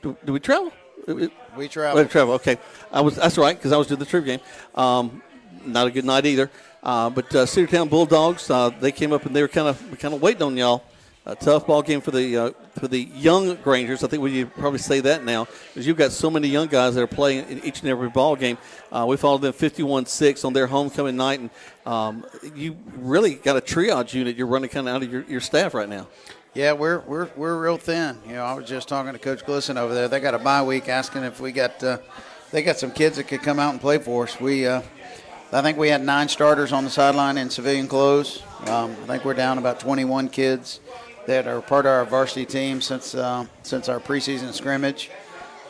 do we travel? We travel. Travel. Okay, that's right because I was doing the trivia game. Not a good night either. But Cedartown Bulldogs, they came up and they were kind of waiting on y'all. A tough ball game for the young Grangers. I think we probably say that now because you've got so many young guys that are playing in each and every ball game. We followed them 51-6 on their homecoming night, and you really got a triage unit you're running kind of out of your staff right now. Yeah, we're real thin. I was just talking to Coach Glisson over there. They got a bye week, asking if we got they got some kids that could come out and play for us. I think we had 9 starters on the sideline in civilian clothes. I think we're down about 21 kids that are part of our varsity team since our preseason scrimmage.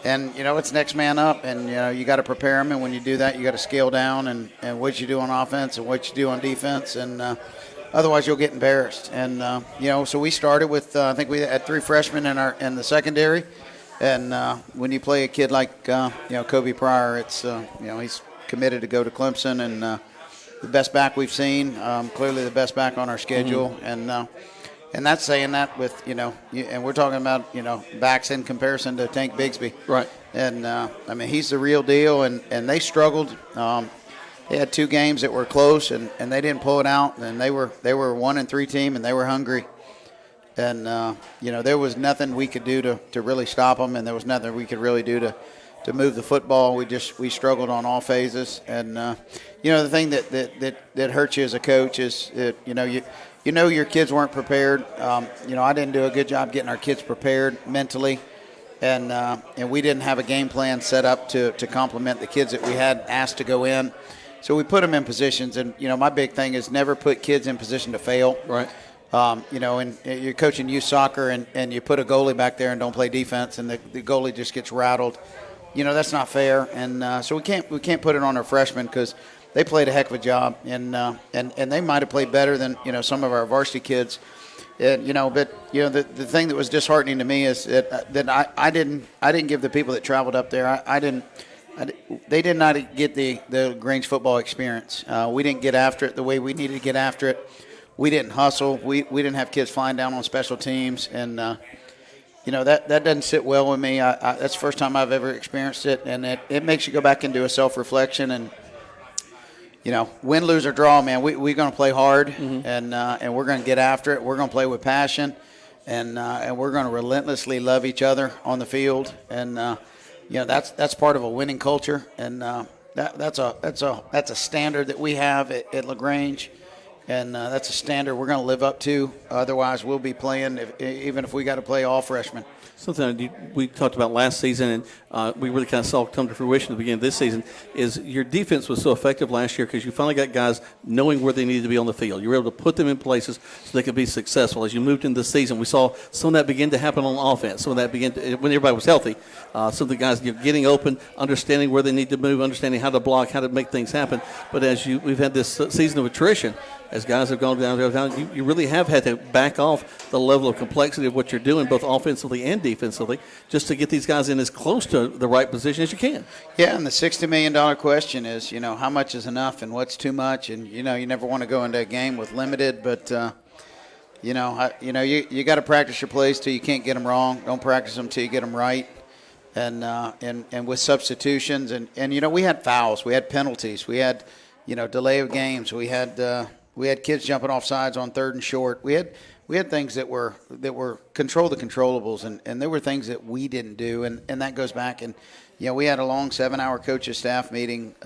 And, it's next man up, and, you got to prepare them. And when you do that, you got to scale down and what you do on offense and what you do on defense. And otherwise you'll get embarrassed. And, so we started with, I think we had 3 freshmen in the secondary. And when you play a kid like, Kobe Pryor, it's, he's committed to go to Clemson and the best back we've seen, clearly the best back on our schedule. Mm-hmm. And that's saying that with, and we're talking about, backs in comparison to Tank Bigsby. Right. And, he's the real deal, and they struggled. They had 2 games that were close, and they didn't pull it out. And they were a 1-3 team, and they were hungry. And, there was nothing we could do to really stop them, and there was nothing we could really do to move the football. We struggled on all phases. And, the thing that hurts you as a coach is that, your kids weren't prepared. I didn't do a good job getting our kids prepared mentally, and we didn't have a game plan set up to complement the kids that we had asked to go in. So we put them in positions, and my big thing is never put kids in position to fail. Right. And you're coaching youth soccer, and you put a goalie back there and don't play defense, and the goalie just gets rattled. That's not fair, and so we can't put it on our freshmen because they played a heck of a job, and they might have played better than some of our varsity kids, but the thing that was disheartening to me is that I didn't give the people that traveled up there they did not get the LaGrange football experience. We didn't get after it the way we needed to get after it. We didn't hustle. We didn't have kids flying down on special teams, and that doesn't sit well with me. That's the first time I've ever experienced it, and it makes you go back and do a self-reflection and. Win, lose, or draw, man, we're going to play hard, mm-hmm. and we're going to get after it. We're going to play with passion, and we're going to relentlessly love each other on the field. And that's part of a winning culture, and that's a standard that we have at LaGrange, and that's a standard we're going to live up to. Otherwise, we'll be playing even if we got to play all freshmen. Something we talked about last season, and we really kind of saw come to fruition at the beginning of this season, is your defense was so effective last year because you finally got guys knowing where they needed to be on the field. You were able to put them in places so they could be successful. As you moved into the season, we saw some of that begin to happen on offense. Some of that began to, when everybody was healthy. Some of the guys getting open, understanding where they need to move, understanding how to block, how to make things happen. But as we've had this season of attrition, as guys have gone down, you really have had to back off the level of complexity of what you're doing, both offensively and defensively, just to get these guys in as close to the right position as you can. Yeah, and the $60 million question is, how much is enough and what's too much? And, you never want to go into a game with limited, but, you got to practice your plays till you can't get them wrong. Don't practice them till you get them right. And with substitutions, and we had fouls, we had penalties, we had, delay of games, we had kids jumping off sides on 3rd and short. We had things that were control the controllables, and there were things that we didn't do, and that goes back. And we had a long 7-hour coaches staff meeting,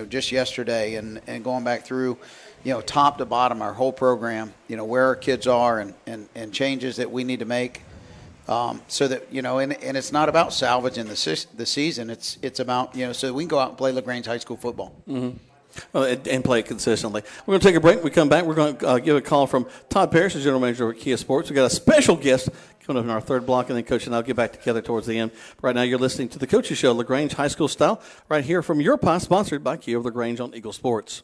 just yesterday, and going back through, top to bottom our whole program, where our kids are and changes that we need to make, so that and it's not about salvaging the season. It's about so we can go out and play LaGrange high school football. Mm-hmm. And play it consistently. We're going to take a break. When we come back, we're going to give a call from Todd Parrish, the general manager of Kia Sports. We've got a special guest coming up in our 3rd block, and then Coach and I'll get back together towards the end. Right now, you're listening to the Coaches Show, LaGrange High School Style, right here from your pod, sponsored by Kia of LaGrange on Eagle Sports.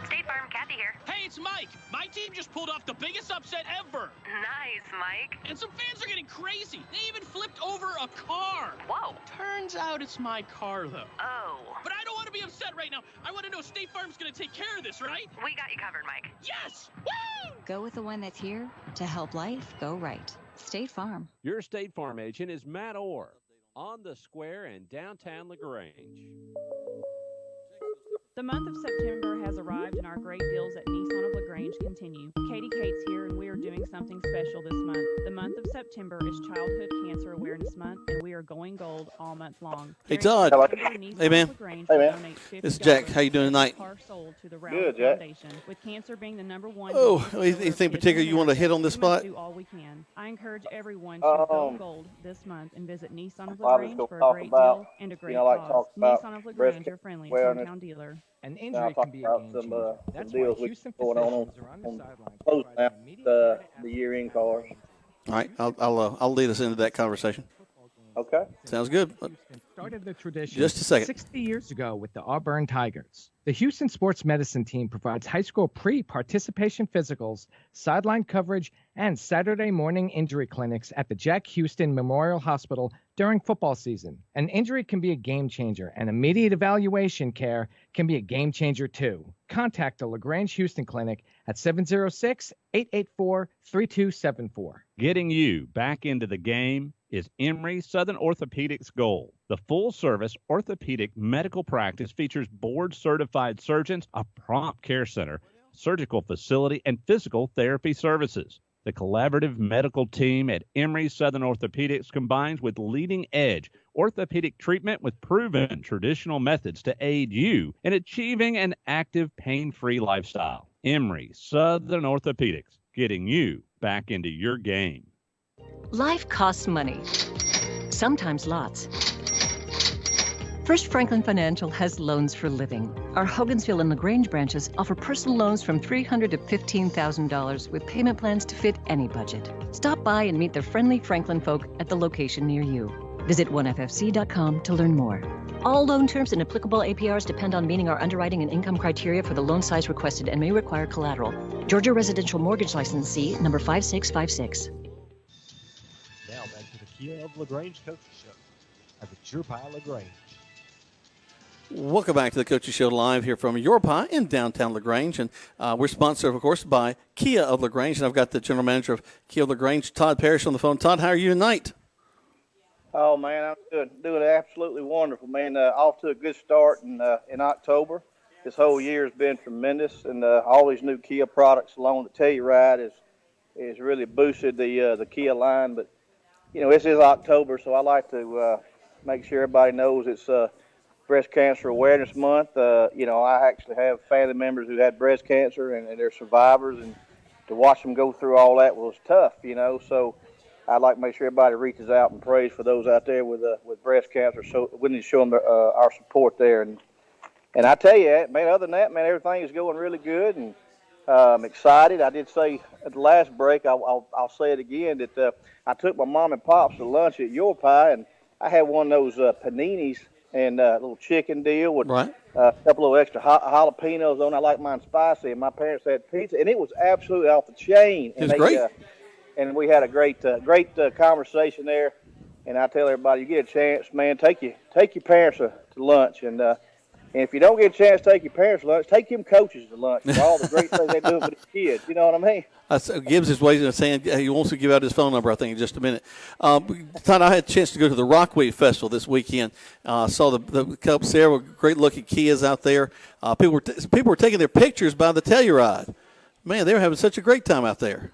State Farm, Kathy here. Hey, it's Mike. My team just pulled off the biggest upset ever. Nice, Mike. And some fans are getting crazy. They even flipped over a car. Whoa. Turns out it's my car, though. Oh. But I don't want to be upset right now. I want to know State Farm's going to take care of this, right? We got you covered, Mike. Yes! Woo! Go with the one that's here to help life go right. State Farm. Your State Farm agent is Matt Orr on the square in downtown LaGrange. The month of September has arrived and our great deals at Nissan of LaGrange continue. Katie Cates here and we are doing something special this month. The month of September is Childhood Cancer Awareness Month and we are going gold all month long. Hey, During Todd. September, Nissan Hey, of man. LaGrange Hey, will man. donate $50 This is Jack. How you doing tonight? per car sold to the Good, Rowley Jack. Foundation. With cancer being the #1 Oh, disease anything killer in particular you want to hit on this we must spot? do all we can. I encourage everyone to go gold this month and visit Nissan of I was LaGrange gonna for a talk great about, deal and a great I like cause. talk about Nissan of breast LaGrange, your friendly awareness. hometown dealer. An Now injury I'll talk can be a about game some, changer. some That's deals why we Houston got going on physicians are on the sidelines closing providing out immediate the care to year-end athletes cars. All right, I'll lead us into that conversation. Okay. Sounds good. Houston started the tradition Just a second. 60 years ago with the Auburn Tigers. The Houston sports medicine team provides high school pre-participation physicals, sideline coverage, and Saturday morning injury clinics at the Jack Houston Memorial Hospital during football season. An injury can be a game changer, and immediate evaluation care can be a game changer too. Contact the LaGrange Houston Clinic at 706-884-3274. Getting you back into the game is Emory Southern Orthopedics' goal. The full-service orthopedic medical practice features board-certified surgeons, a prompt care center, surgical facility, and physical therapy services. The collaborative medical team at Emory Southern Orthopedics combines with leading-edge orthopedic treatment with proven traditional methods to aid you in achieving an active, pain-free lifestyle. Emory Southern Orthopedics, getting you back into your game. Life costs money, sometimes lots. First Franklin Financial has loans for living. Our Hogansville and LaGrange branches offer personal loans from $300 to $15,000 with payment plans to fit any budget. Stop by and meet the friendly Franklin folk at the location near you. Visit oneffc.com to learn more. All loan terms and applicable APRs depend on meeting our underwriting and income criteria for the loan size requested and may require collateral. Georgia Residential Mortgage Licensee number 5656. Now back to the Kia of LaGrange Coaching Show at the Sure Pie LaGrange. Welcome back to the Coaches Show live here from Your Pie in downtown LaGrange. And we're sponsored, of course, by Kia of LaGrange. And I've got the general manager of Kia of LaGrange, Todd Parrish, on the phone. Todd, how are you tonight? Oh, man, I'm good. Doing absolutely wonderful, man. Off to a good start in October. This whole year has been tremendous, and all these new Kia products along the Telluride is really boosted the Kia line. But, you know, this is October, so I like to make sure everybody knows it's Breast Cancer Awareness Month. You know, I actually have family members who had breast cancer, and they're survivors, and to watch them go through all that was tough, you know. So I'd like to make sure everybody reaches out and prays for those out there with breast cancer. So we need to show them our support there. And I tell you, man, other than that, man, everything is going really good, and I'm excited. I did say at the last break, I'll say it again, that I took my mom and pops to lunch at Your Pie, and I had one of those paninis and a little chicken deal with Right. a couple of extra jalapenos on. I like mine spicy, and my parents had pizza, and it was absolutely off the chain. It was great. And we had a great conversation there. And I tell everybody, you get a chance, man, take your parents to lunch. And if you don't get a chance to take your parents to lunch, take them coaches to lunch for all the great things they do for the kids. You know what I mean? Gibbs is waiting and saying he wants to give out his phone number, I think, in just a minute. Todd, I had a chance to go to the Rockweed Festival this weekend. Saw the Cubs there with great-looking Kias out there. People were taking their pictures by the Telluride. Man, they were having such a great time out there.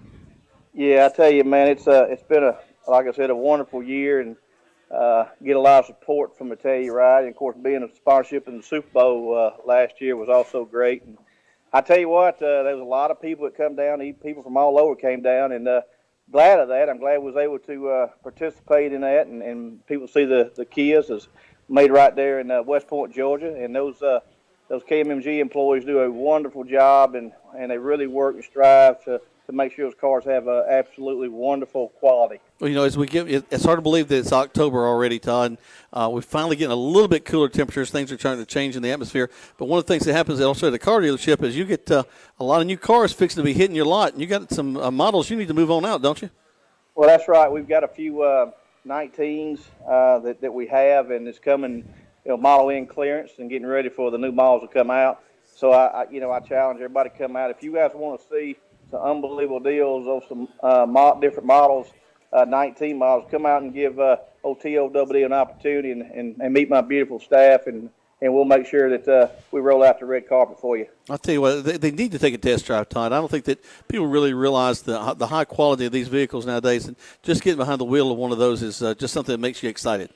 Yeah, I tell you, man, it's been like I said, a wonderful year, and get a lot of support from the Telluride. And of course, being a sponsorship in the Super Bowl last year was also great. And I tell you what, there was a lot of people that come down. People from all over came down, and glad of that. I'm glad we was able to participate in that, and people see the Kias is made right there in West Point, Georgia, and those KMMG employees do a wonderful job, and they really work and strive to make sure those cars have absolutely wonderful quality. Well, you know, as we it's hard to believe that it's October already, Todd. We're finally getting a little bit cooler temperatures. Things are trying to change in the atmosphere. But one of the things that happens also at the car dealership is you get a lot of new cars fixing to be hitting your lot, and you got some models you need to move on out, don't you? Well, that's right. We've got a few 19s that we have, and it's coming, model in clearance and getting ready for the new models to come out. So I challenge everybody to come out. If you guys want to see some unbelievable deals on some different models, 19 models, come out and give OTOWD an opportunity and meet my beautiful staff, and we'll make sure that we roll out the red carpet for you. I'll tell you what, they need to take a test drive, Todd. I don't think that people really realize the high quality of these vehicles nowadays, and just getting behind the wheel of one of those is just something that makes you excited.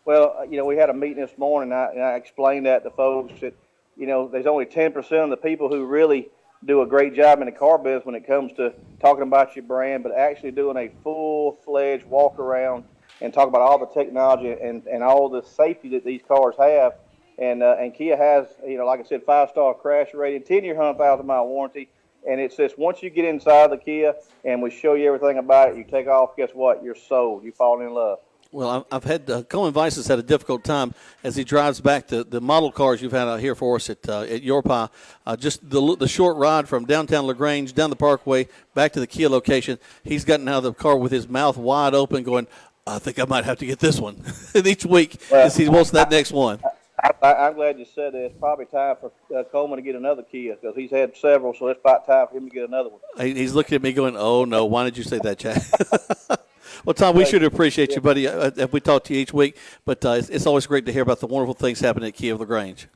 Well, we had a meeting this morning, and I explained that to folks that, there's only 10% of the people who really do a great job in the car business when it comes to talking about your brand, but actually doing a full-fledged walk around and talk about all the technology and all the safety that these cars have. And Kia has, like I said, 5-star crash rating, 10-year 100,000-mile warranty. And it's just once you get inside the Kia and we show you everything about it, you take off, guess what? You're sold. You fall in love. Well, I've had Cohen Weiss has had a difficult time as he drives back the model cars you've had out here for us at Your Pie. Just the short ride from downtown LaGrange down the Parkway back to the Kia location. He's gotten out of the car with his mouth wide open, going, "I think I might have to get this one." And each week, as he wants that next one. I'm glad you said that. It's probably time for Coleman to get another Kia because he's had several, so it's about time for him to get another one. He's looking at me going, "Oh no, why did you say that, Jack?" Well, Tom, we should appreciate you, buddy. We talk to you each week, but it's always great to hear about the wonderful things happening at Kia of LaGrange.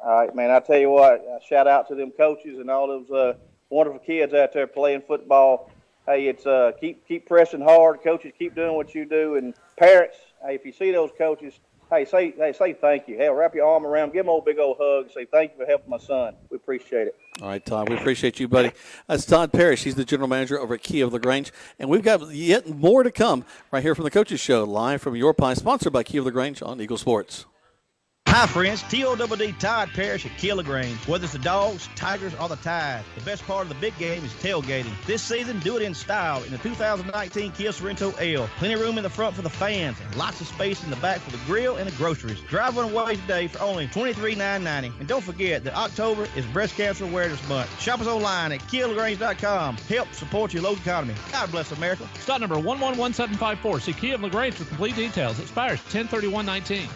All right, man. I tell you what, shout out to them coaches and all those wonderful kids out there playing football. Hey, it's keep pressing hard. Coaches, keep doing what you do, and parents, hey, if you see those coaches, say thank you. Hell, wrap your arm around, give them a big old hug, say thank you for helping my son. We appreciate it. All right, Todd, we appreciate you, buddy. That's Todd Parrish. He's the general manager over at Kia of LaGrange. And we've got yet more to come right here from the Coaches Show, live from Your Pie, sponsored by Kia of LaGrange on Eagle Sports. Hi, friends. TOWD Todd Parrish at Kia LaGrange. Whether it's the Dogs, Tigers, or the Tide, the best part of the big game is tailgating. This season, do it in style in the 2019 Kia Sorrento L. Plenty of room in the front for the fans and lots of space in the back for the grill and the groceries. Drive one away today for only $23,990. And don't forget that October is Breast Cancer Awareness Month. Shop us online at KiaLaGrange.com. Help support your local economy. God bless America. Stock number 111754. See Kia of LaGrange for complete details. Expires 10/31/19.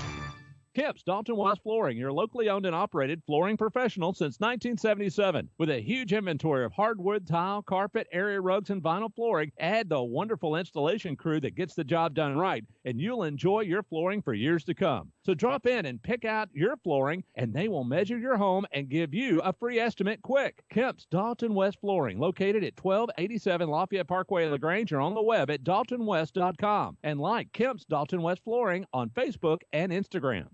Kips Dalton West Flooring, your locally owned and operated flooring professional since 1977. With a huge inventory of hardwood, tile, carpet, area rugs, and vinyl flooring, add the wonderful installation crew that gets the job done right, and you'll enjoy your flooring for years to come. So drop in and pick out your flooring, and they will measure your home and give you a free estimate quick. Kips Dalton West Flooring, located at 1287 Lafayette Parkway, LaGrange, or on the web at daltonwest.com. And like Kips Dalton West Flooring on Facebook and Instagram.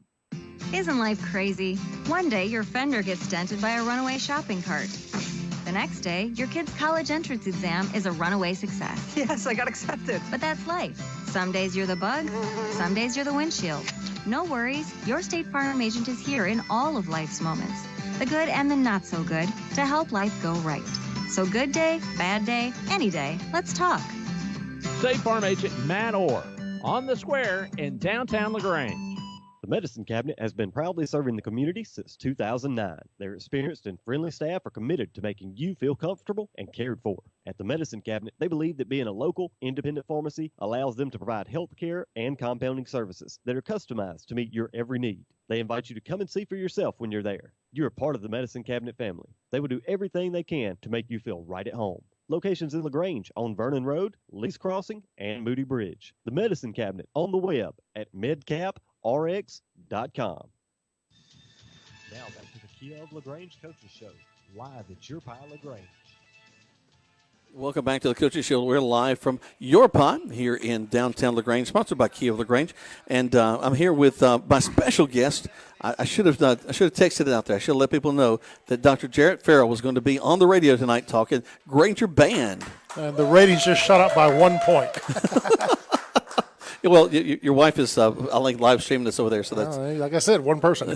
Isn't life crazy? One day your fender gets dented by a runaway shopping cart. The next day, your kid's college entrance exam is a runaway success. Yes, I got accepted. But that's life. Some days you're the bug, some days you're the windshield. No worries, your State Farm agent is here in all of life's moments, the good and the not so good, to help life go right. So good day, bad day, any day, let's talk. State Farm agent Matt Orr, on the square in downtown LaGrange. The Medicine Cabinet has been proudly serving the community since 2009. Their experienced and friendly staff are committed to making you feel comfortable and cared for. At the Medicine Cabinet, they believe that being a local, independent pharmacy allows them to provide health care and compounding services that are customized to meet your every need. They invite you to come and see for yourself when you're there. You're a part of the Medicine Cabinet family. They will do everything they can to make you feel right at home. Locations in LaGrange on Vernon Road, Lease Crossing, and Moody Bridge. The Medicine Cabinet on the web at medcaprx.com. Now back to the Kia of LaGrange Coaches Show, live at Your Pie LaGrange. Welcome back to the Coaches Show. We're live from Your Pie here in downtown LaGrange, sponsored by Kia of LaGrange. And I'm here with my special guest. I should have texted it out there. I should have let people know that Dr. Jarrett Farrell was going to be on the radio tonight talking Granger Band. The ratings just shot up by 1 point. Well, your wife is, I think, live streaming this over there. So that's like I said, one person.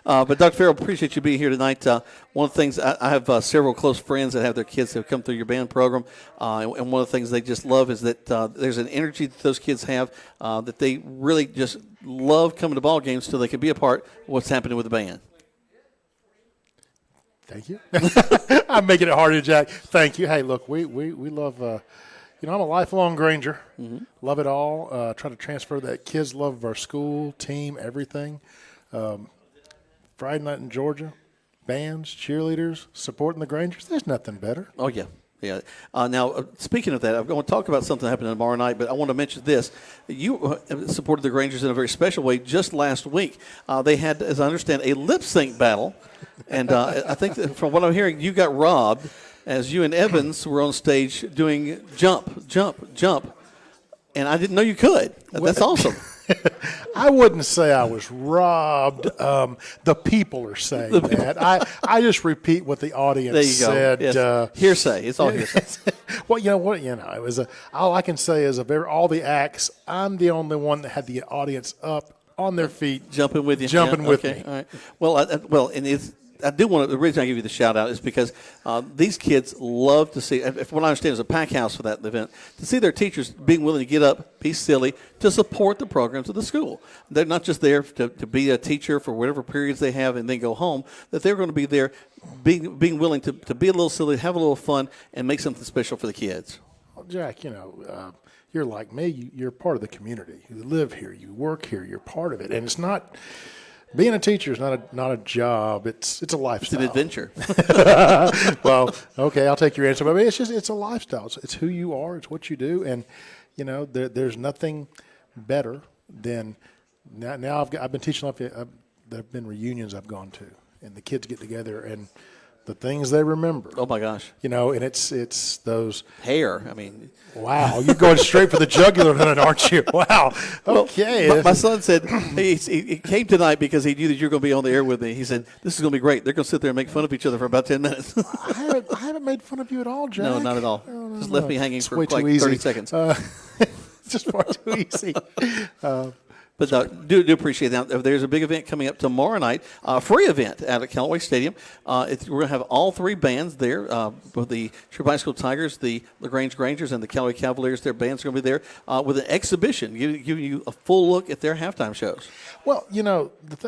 But Dr. Farrell, appreciate you being here tonight. One of the things, I have several close friends that have their kids that have come through your band program, and one of the things they just love is that there's an energy that those kids have that they really just love coming to ball games so they can be a part of what's happening with the band. Thank you. I'm making it harder, Jack. Thank you. Hey, look, we love I'm a lifelong Granger. Mm-hmm. Love it all. Try to transfer that kids' love of our school, team, everything. Friday night in Georgia, bands, cheerleaders, supporting the Grangers. There's nothing better. Oh, yeah. Yeah. Now, speaking of that, I'm going to talk about something happening tomorrow night, but I want to mention this. You supported the Grangers in a very special way just last week. They had, as I understand, a lip sync battle, and I think that from what I'm hearing, you got robbed as you and Evans were on stage doing jump, jump, jump, and I didn't know you could. That's awesome. I wouldn't say I was robbed. The people are saying that. I just repeat what the audience said. Yes. Hearsay. It's all hearsay. Well, you know what? It was all I can say is all the acts. I'm the only one that had the audience up on their feet, jumping with you, with me. All right. Well, and it's. I do want to. The reason I give you the shout out is because these kids love to see. If what I understand is a pack house for that event, to see their teachers being willing to get up, be silly, to support the programs of the school. They're not just there to be a teacher for whatever periods they have and then go home. That they're going to be there, being willing to be a little silly, have a little fun, and make something special for the kids. Well, Jack, you're like me. You're part of the community. You live here. You work here. You're part of it, and it's not. Being a teacher is not a job. It's a lifestyle. It's an adventure. Well, okay, I'll take your answer. But it's a lifestyle. It's who you are. It's what you do. And there's nothing better than now. I've been teaching. There have been reunions I've gone to, and the kids get together and the things they remember. Oh my gosh! And it's those hair. I mean, wow, you're going straight for the jugular tonight, aren't you? Wow. Okay. Well, my son said he came tonight because he knew that you're going to be on the air with me. He said this is going to be great. They're going to sit there and make fun of each other for about 10 minutes. I haven't made fun of you at all, Jack. No, not at all. Just left me hanging it's for way like too easy. 30 seconds. It's just far too easy. But do appreciate that. There's a big event coming up tomorrow night, free event out at Callaway Stadium. We're going to have all three bands there, with the Shreve High School Tigers, the LaGrange Grangers, and the Callaway Cavaliers. Their bands are going to be there with an exhibition, giving you a full look at their halftime shows. Well,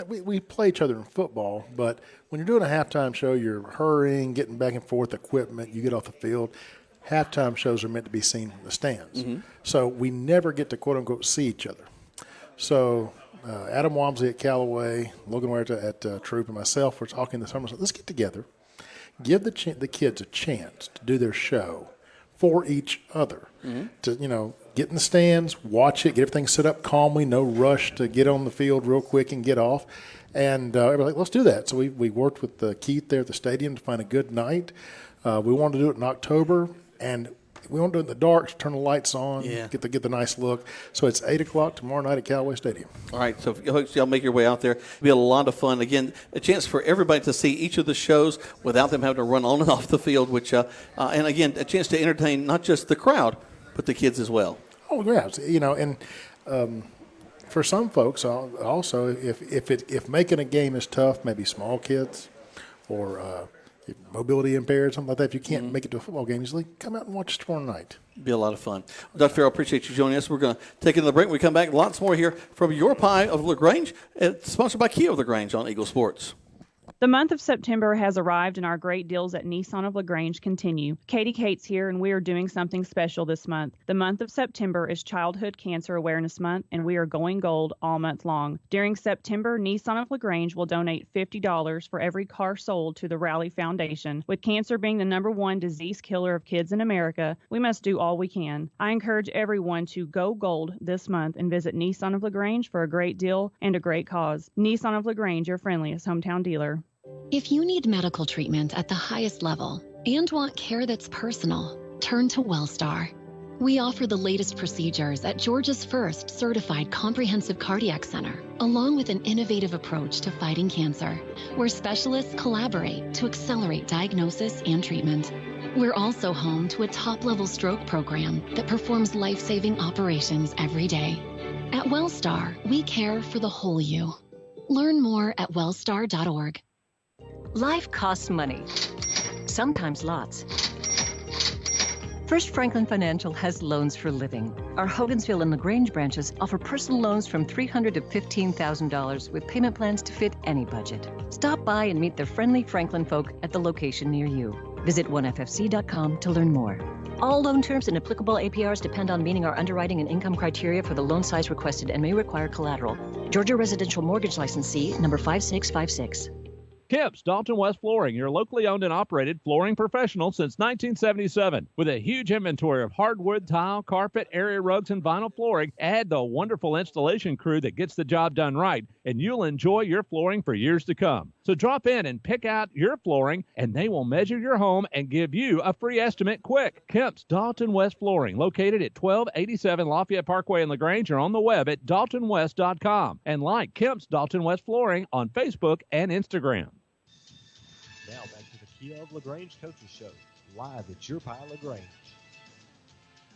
we play each other in football, but when you're doing a halftime show, you're hurrying, getting back and forth equipment, you get off the field. Halftime shows are meant to be seen from the stands. Mm-hmm. So we never get to, quote-unquote, see each other. So Adam Wamsley at Callaway, Logan Huerta at Troop, and myself were talking this summer. So let's get together, give the kids a chance to do their show for each other. Mm-hmm. To get in the stands, watch it, get everything set up calmly, no rush to get on the field real quick and get off. And everybody's like, let's do that. So we worked with Keith there at the stadium to find a good night. We wanted to do it in October, and we want to do it in the dark, turn the lights on, get the nice look. So it's 8 o'clock tomorrow night at Callaway Stadium. All right, so if y'all make your way out there. It'll be a lot of fun. Again, a chance for everybody to see each of the shows without them having to run on and off the field, which and again, a chance to entertain not just the crowd, but the kids as well. Oh, yeah. And for some folks also, if making a game is tough, maybe small kids or mobility impaired, something like that, if you can't make it to a football game easily, come out and watch us tomorrow night. Be a lot of fun. Well, Dr. Farrell, appreciate you joining us. We're going to take another break. When we come back, lots more here from Your Pie of LaGrange. It's sponsored by Kia of LaGrange on Eagle Sports. The month of September has arrived and our great deals at Nissan of LaGrange continue. Katie Cates here and we are doing something special this month. The month of September is Childhood Cancer Awareness Month and we are going gold all month long. During September, Nissan of LaGrange will donate $50 for every car sold to the Rally Foundation. With cancer being the #1 disease killer of kids in America, we must do all we can. I encourage everyone to go gold this month and visit Nissan of LaGrange for a great deal and a great cause. Nissan of LaGrange, your friendliest hometown dealer. If you need medical treatment at the highest level and want care that's personal, turn to WellStar. We offer the latest procedures at Georgia's first certified comprehensive cardiac center, along with an innovative approach to fighting cancer, where specialists collaborate to accelerate diagnosis and treatment. We're also home to a top-level stroke program that performs life-saving operations every day. At WellStar, we care for the whole you. Learn more at wellstar.org. Life costs money, sometimes lots. First Franklin Financial has loans for living. Our Hogansville and LaGrange branches offer personal loans from $300 to $15,000 with payment plans to fit any budget. Stop by and meet the friendly Franklin folk at the location near you. Visit onefc.com to learn more. All loan terms and applicable APRs depend on meeting our underwriting and income criteria for the loan size requested and may require collateral. Georgia Residential Mortgage Licensee number 5656. Kemp's Dalton West Flooring, your locally owned and operated flooring professional since 1977. With a huge inventory of hardwood, tile, carpet, area rugs, and vinyl flooring, add the wonderful installation crew that gets the job done right, and you'll enjoy your flooring for years to come. So drop in and pick out your flooring, and they will measure your home and give you a free estimate quick. Kemp's Dalton West Flooring, located at 1287 Lafayette Parkway in LaGrange, or on the web at daltonwest.com. And like Kemp's Dalton West Flooring on Facebook and Instagram. Now back to the Kia of LaGrange Coaches Show, live at Your Pile LaGrange.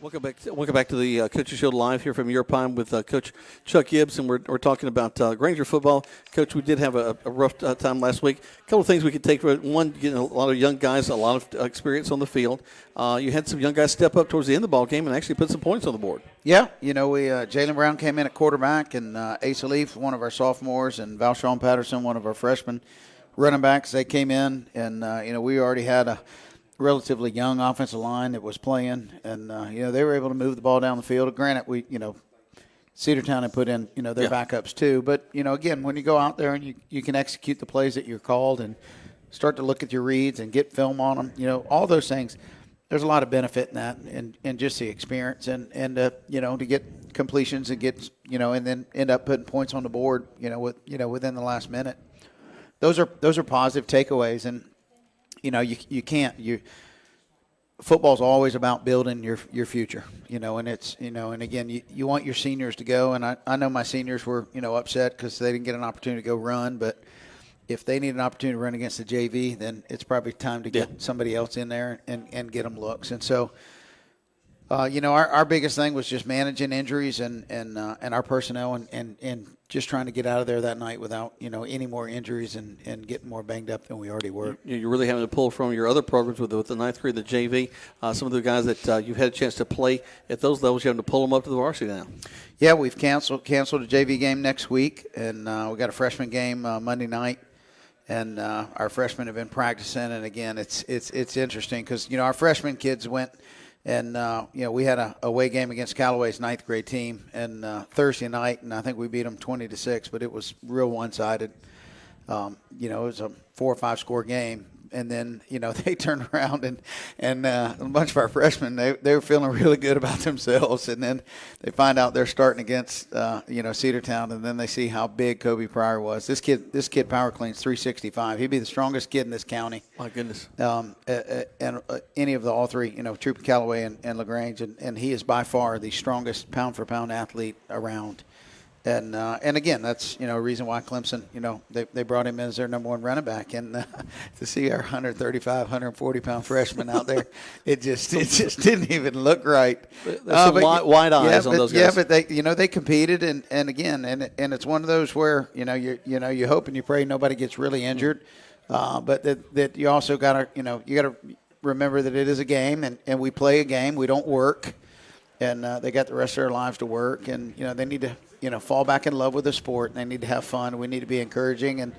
Welcome back to the Coaches Show live here from Your Pine with Coach Chuck Gibbs, and we're talking about Granger football. Coach, we did have a rough time last week. A couple of things we could take from it. One, getting a lot of young guys, a lot of experience on the field. You had some young guys step up towards the end of the ball game and actually put some points on the board. Yeah, we Jalen Brown came in at quarterback, and Asa Leaf, one of our sophomores, and Valshawn Patterson, one of our freshmen running backs. They came in, and we already had a relatively young offensive line that was playing, and they were able to move the ball down the field. Granted, Cedartown had put in their backups too, but again, when you go out there and you can execute the plays that you're called and start to look at your reads and get film on them, all those things, there's a lot of benefit in that, and just the experience and to get completions and get and then end up putting points on the board within the last minute. Those are positive takeaways, and you can't. Football's always about building your future, and it's, and again, you want your seniors to go, and I know my seniors were, upset because they didn't get an opportunity to go run, but if they need an opportunity to run against the JV, then it's probably time to get somebody else in there and get them looks. And so, our biggest thing was just managing injuries and our personnel and just trying to get out of there that night without, any more injuries and getting more banged up than we already were. You're really having to pull from your other programs with the ninth grade, the JV. Some of the guys that you've had a chance to play at those levels, you're having to pull them up to the varsity now. Yeah, we've canceled a JV game next week, and we got a freshman game Monday night. And our freshmen have been practicing, and again, it's interesting because our freshman kids went. And, we had a away game against Callaway's ninth grade team and Thursday night, and I think we beat them 20-6, but it was real one-sided. It was a 4 or 5 score game. And then, they turned around and a bunch of our freshmen, they were feeling really good about themselves. And then they find out they're starting against, Cedartown, and then they see how big Kobe Pryor was. This kid power cleans 365. He'd be the strongest kid in this county. My goodness. And any of all three, Troop Callaway and LaGrange, and he is by far the strongest pound-for-pound athlete around. And again, that's a reason why Clemson, they brought him in as their number one running back, and to see our 135, 140-pound freshman out there, it just didn't even look right. There's some wide eyes on those guys. Yeah, but they competed, and again, and it's one of those where you hope and you pray nobody gets really injured, but that you also got to remember that it is a game, and we play a game, we don't work, and they got the rest of their lives to work, and they need to. Fall back in love with the sport, and they need to have fun. We need to be encouraging. And,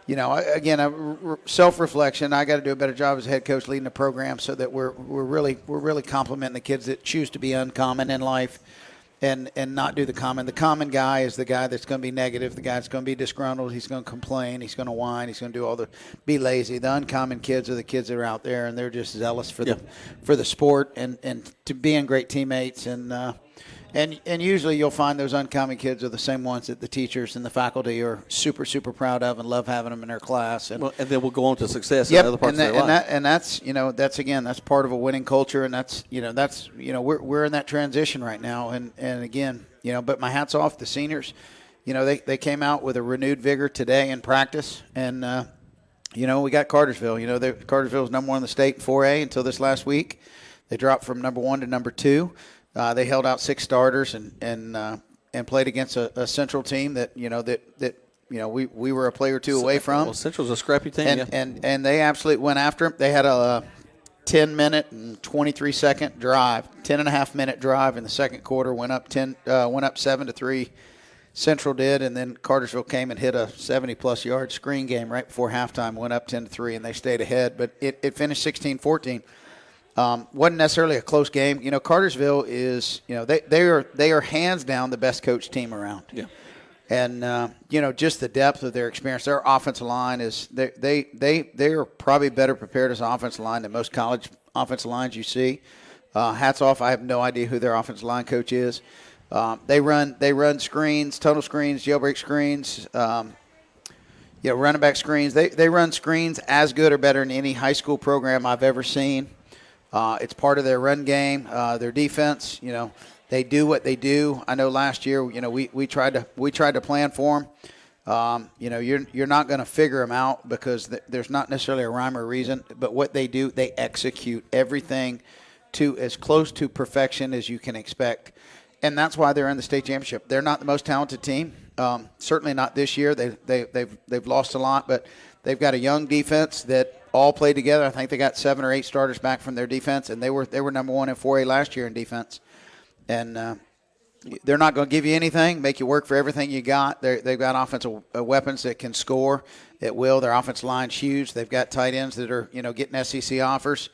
again, self-reflection, I got to do a better job as a head coach leading the program so that we're really complimenting the kids that choose to be uncommon in life and not do the common. The common guy is the guy that's going to be negative, the guy that's going to be disgruntled, he's going to complain, he's going to whine, he's going to do be lazy. The uncommon kids are the kids that are out there, and they're just zealous for the sport and to being great teammates. And usually you'll find those uncommon kids are the same ones that the teachers and the faculty are super, super proud of and love having them in their class. And then we'll go on to success in other parts of their life. And that's part of a winning culture, and we're in that transition right now. And again, but my hat's off to the seniors. They came out with a renewed vigor today in practice, and we got Cartersville. Cartersville was number 1 in the state in 4A until this last week. They dropped from number 1 to number 2. They held out 6 starters and played against a Central team that we were a player or two away from. Well, Central's a scrappy team, and they absolutely went after them. They had a 10-minute and 23-second drive, 10.5-minute drive in the second quarter. Went up 7-3. Central did, and then Cartersville came and hit a 70-plus yard screen game right before halftime. Went up 10-3, and they stayed ahead, but it finished 16-14. Wasn't necessarily a close game. Cartersville is, they are hands down the best coached team around. Yeah. And just the depth of their experience. Their offensive line is they are probably better prepared as an offensive line than most college offensive lines you see. Hats off. I have no idea who their offensive line coach is. They run screens, total screens, jailbreak screens, running back screens. They run screens as good or better than any high school program I've ever seen. It's part of their run game, their defense. They do what they do. I know last year, we tried to plan for them. You're not going to figure them out because there's not necessarily a rhyme or reason. But what they do, they execute everything to as close to perfection as you can expect, and that's why they're in the state championship. They're not the most talented team, certainly not this year. They've lost a lot, but they've got a young defense that all played together. I think they got 7 or 8 starters back from their defense, and they were number 1 in 4A last year in defense. And they're not going to give you anything, make you work for everything you got. They've got offensive weapons that can score at will. Their offensive line's huge. They've got tight ends that are getting SEC offers.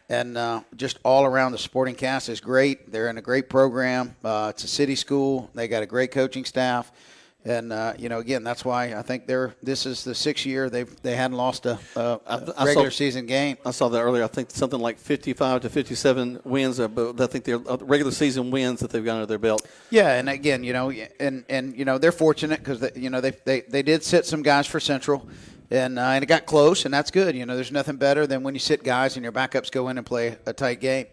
And just all around the supporting cast is great. They're in a great program. It's a city school. They got a great coaching staff. And, again, that's why I think this is the 6th year they hadn't lost a regular season game. I saw that earlier. I think something like 55 to 57 wins. But I think they're regular season wins that they've got under their belt. Yeah, and again, they're fortunate because they did sit some guys for Central. And it got close, and that's good. There's nothing better than when you sit guys and your backups go in and play a tight game.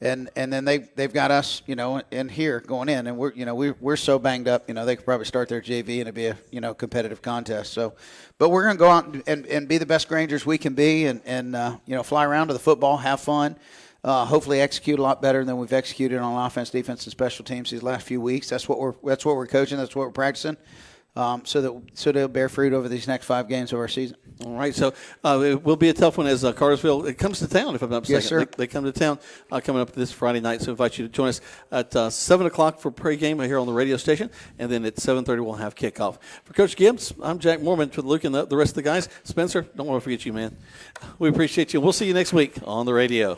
And then they've got us, in here going in, and we're so banged up, they could probably start their JV and it'd be a competitive contest. So, but we're going to go out and be the best Grangers we can be, and fly around to the football, have fun, hopefully execute a lot better than we've executed on offense, defense, and special teams these last few weeks. That's what we're coaching. That's what we're practicing. So they'll bear fruit over these next 5 games of our season. All right, so it will be a tough one as Cartersville it comes to town, if I'm not mistaken. Yes, sir. They come to town coming up this Friday night, so I invite you to join us at 7 o'clock for pregame here on the radio station, and then at 7:30 we'll have kickoff. For Coach Gibbs, I'm Jack Mormon. For Luke and the rest of the guys, Spencer, don't want to forget you, man. We appreciate you. We'll see you next week on the radio.